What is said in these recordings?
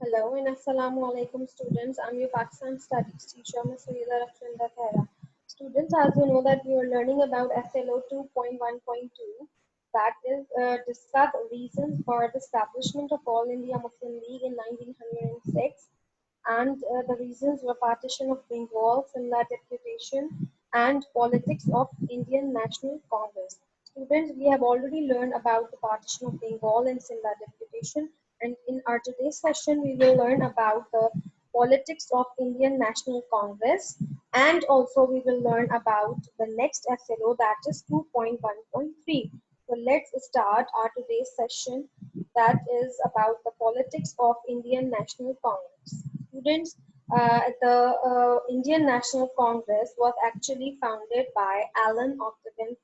Hello and Assalamu alaikum students. I'm your Pakistan Studies teacher, Ms. Rakhshanda. Students, as you know that we are learning about SLO 2.1.2, that is discuss reasons for the establishment of All India Muslim League in 1906 and the reasons were partition of Bengal, Simla deputation and politics of Indian National Congress. Students, we have already learned about the partition of Bengal and Simla deputation, and in our today's session we will learn about the politics of Indian National Congress, and also we will learn about the next SLO, that is 2.1.3. So let's start our today's session, that is about the politics of Indian National Congress. Students, the Indian National Congress was actually founded by Allen Octavian,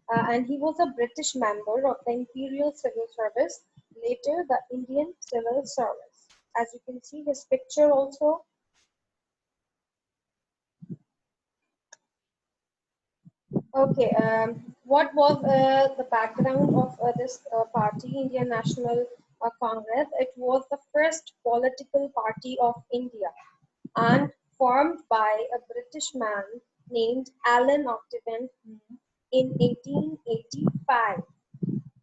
and he was a British member of the Imperial Civil Service, later the Indian Civil Service. As you can see his picture also. Okay, what was the background of this party, Indian National Congress? It was the first political party of India and formed by a British man named Allen Octavian in 1885.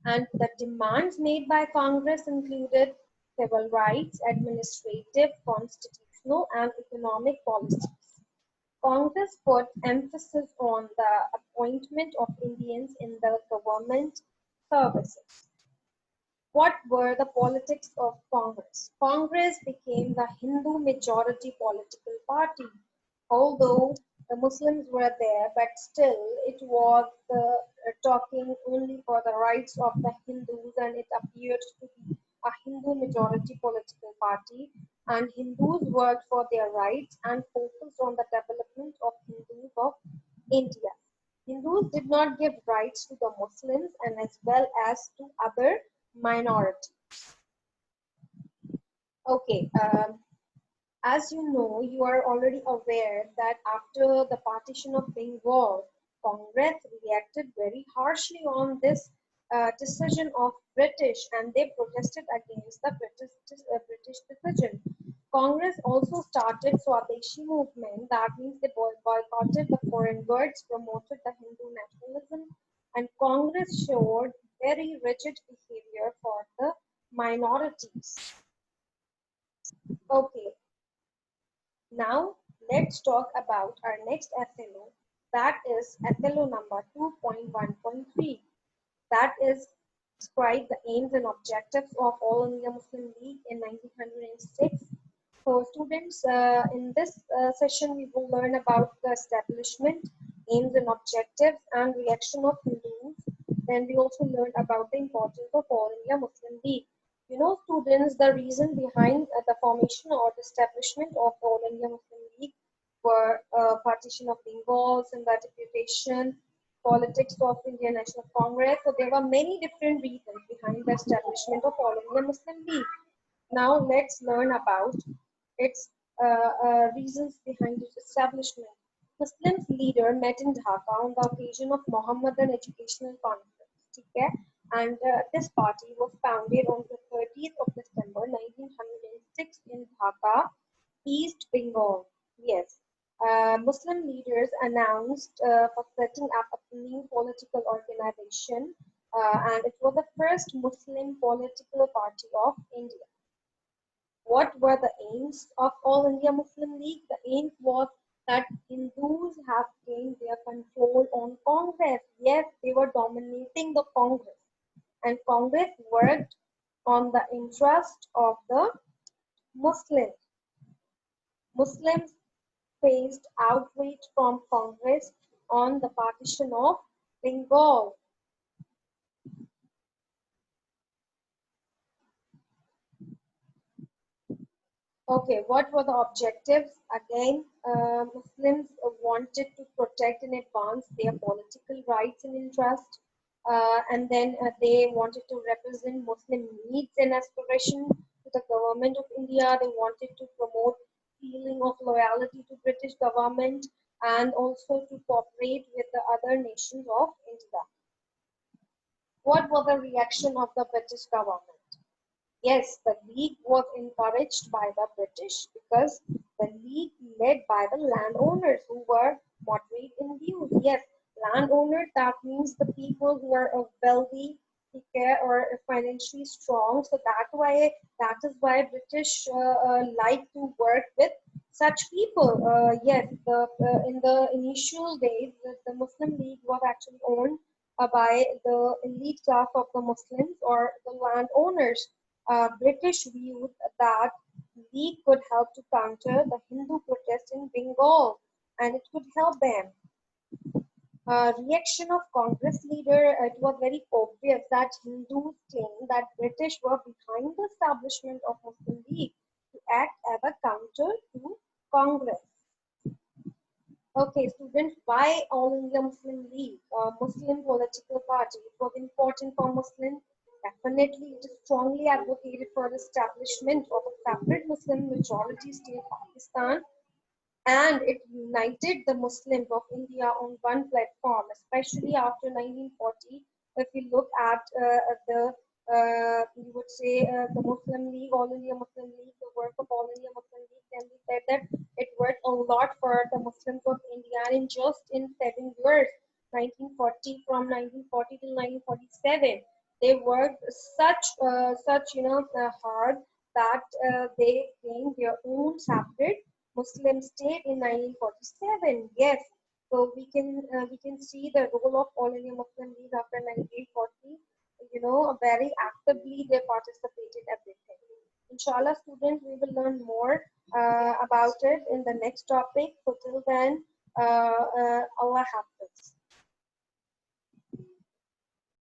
And the demands made by Congress included civil rights, administrative, constitutional, and economic policies. Congress put emphasis on the appointment of Indians in the government services. What were the politics of Congress? Congress became the Hindu majority political party. Although the Muslims were there, but still it was talking only for the rights of the Hindus, and it appeared to be a Hindu majority political party. And Hindus worked for their rights and focused on the development of Hindus of India. Hindus did not give rights to the Muslims and as well as to other minorities. Okay, as you know, you are already aware that after the partition of Bengal, Congress reacted very harshly on this decision of British, and they protested against the British decision. Congress also started Swadeshi movement, that means they boycotted the foreign goods, promoted the Hindu nationalism, and Congress showed very rigid behavior for the minorities. Okay, now let's talk about our next SLO, that is SLO number 2.1.3. That is describe the aims and objectives of All India Muslim League in 1906. So students, in this session we will learn about the establishment, aims and objectives, and reaction of Hindus. Then we also learn about the importance of All India Muslim League. You know, students, the reason behind the formation or the establishment of All India Muslim League were partition of Bengal and the deputation, politics of Indian National Congress. So there were many different reasons behind the establishment of All India Muslim League. Now let's learn about its reasons behind its establishment. Muslims leader met in Dhaka on the occasion of Mohammedan Educational Conference. Okay? And this party was founded on the 30th of December 1906 in Dhaka, East Bengal. Yes. Muslim leaders announced for setting up a new political organization, and it was the first Muslim political party of India. What were the aims of All India Muslim League? The aim was that Hindus have gained their control on Congress. Yes, they were dominating the Congress, and Congress worked on the interest of the Muslims. Muslims faced outrage from Congress on the partition of Bengal. Okay, what were the objectives? Again, Muslims wanted to protect and advance their political rights and interests, and then they wanted to represent Muslim needs and aspiration to the government of India. They wanted to promote feeling of loyalty to British government and also to cooperate with the other nations of India. What was the reaction of the British government? Yes, the League was encouraged by the British because the League led by the landowners who were moderate in views. Yes, landowners, that means the people who are wealthy, okay, or financially strong. So that is why British like to work with such people. Yes, in the initial days, the Muslim League was actually owned by the elite class of the Muslims or the landowners. British viewed that League could help to counter the Hindu protest in Bengal, and it could help them. Reaction of Congress leader, it was very obvious that Hindus claimed that British were behind the establishment of Muslim League to act as a counter to Congress. Okay, students, why All India Muslim League, a Muslim political party? It was important for Muslims. Definitely, it is strongly advocated for the establishment of a separate Muslim majority state Pakistan, and it united the Muslims of India on one platform, especially after 1940. If we look at you would say the Muslim League, All India Muslim League, the work of All India Muslim League, then we said that it worked a lot for the Muslims of India, and in just in 7 years, 1940 from 1940 to 1947, they worked such hard that they gained their own separate Muslim state in 1947. Yes, so we can see the role of All India Muslim League after 1940. Very actively they participated everything. Inshallah, students, we will learn more about it in the next topic. So till then, Allah Hafiz.